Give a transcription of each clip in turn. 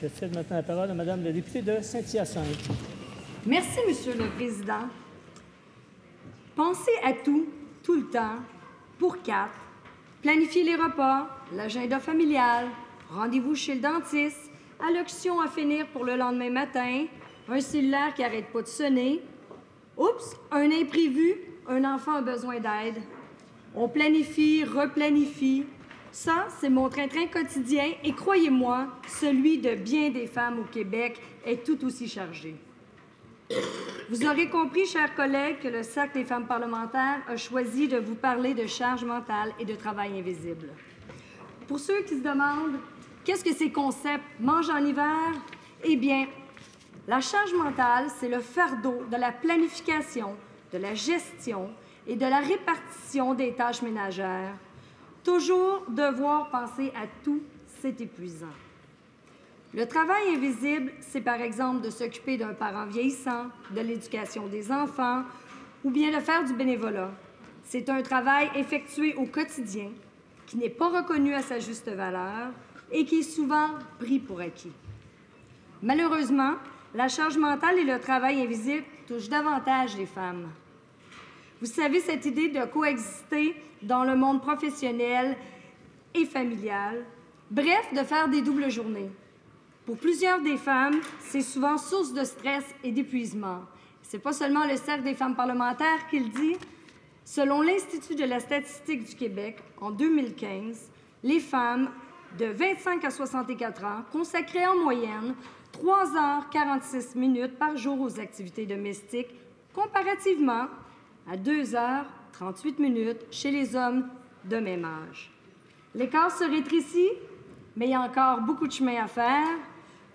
Je cède maintenant la parole à Mme la députée de Saint-Hyacinthe. Merci, Monsieur le Président. Pensez à tout, tout le temps, pour 4. Planifier les repas, l'agenda familial, rendez-vous chez le dentiste, allocution à finir pour le lendemain matin, un cellulaire qui n'arrête pas de sonner. Oups, un imprévu, un enfant a besoin d'aide. On planifie, replanifie. Ça, c'est mon train-train quotidien et croyez-moi, celui de bien des femmes au Québec est tout aussi chargé. Vous aurez compris, chers collègues, que le Cercle des femmes parlementaires a choisi de vous parler de charge mentale et de travail invisible. Pour ceux qui se demandent qu'est-ce que ces concepts mangent en hiver, eh bien, la charge mentale, c'est le fardeau de la planification, de la gestion et de la répartition des tâches ménagères. Toujours devoir penser à tout, c'est épuisant. Le travail invisible, c'est par exemple de s'occuper d'un parent vieillissant, de l'éducation des enfants ou bien de faire du bénévolat. C'est un travail effectué au quotidien qui n'est pas reconnu à sa juste valeur et qui est souvent pris pour acquis. Malheureusement, la charge mentale et le travail invisible touchent davantage les femmes. Vous savez, cette idée de coexister dans le monde professionnel et familial, bref, de faire des doubles journées. Pour plusieurs des femmes, c'est souvent source de stress et d'épuisement. C'est pas seulement le Cercle des femmes parlementaires qui le dit. Selon l'Institut de la statistique du Québec, en 2015, les femmes de 25 à 64 ans consacraient en moyenne 3h46 par jour aux activités domestiques, comparativement à 2h38 chez les hommes de même âge. L'écart se rétrécit, mais il y a encore beaucoup de chemin à faire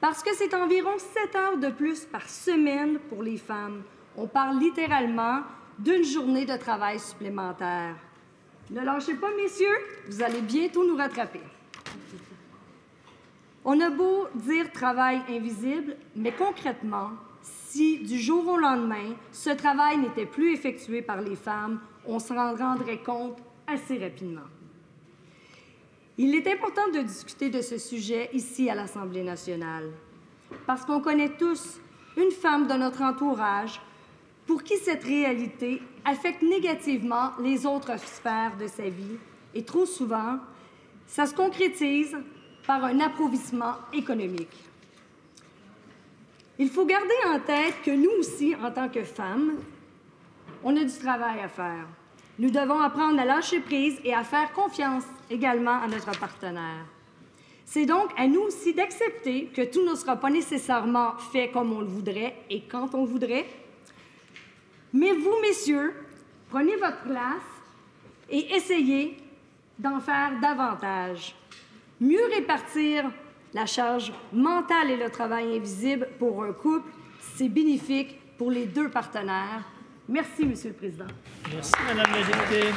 parce que c'est environ 7 heures de plus par semaine pour les femmes. On parle littéralement d'une journée de travail supplémentaire. Ne lâchez pas, messieurs, vous allez bientôt nous rattraper. On a beau dire travail invisible, mais concrètement, si du jour au lendemain, ce travail n'était plus effectué par les femmes, on s'en rendrait compte assez rapidement. Il est important de discuter de ce sujet ici à l'Assemblée nationale, parce qu'on connaît tous une femme de notre entourage pour qui cette réalité affecte négativement les autres sphères de sa vie, et trop souvent, ça se concrétise par un appauvrissement économique. Il faut garder en tête que nous aussi, en tant que femmes, on a du travail à faire. Nous devons apprendre à lâcher prise et à faire confiance également à notre partenaire. C'est donc à nous aussi d'accepter que tout ne sera pas nécessairement fait comme on le voudrait et quand on voudrait. Mais vous, messieurs, prenez votre place et essayez d'en faire davantage. Mieux répartir la charge mentale et le travail invisible pour un couple, c'est bénéfique pour les deux partenaires. Merci, Monsieur le Président. Merci, Madame la députée.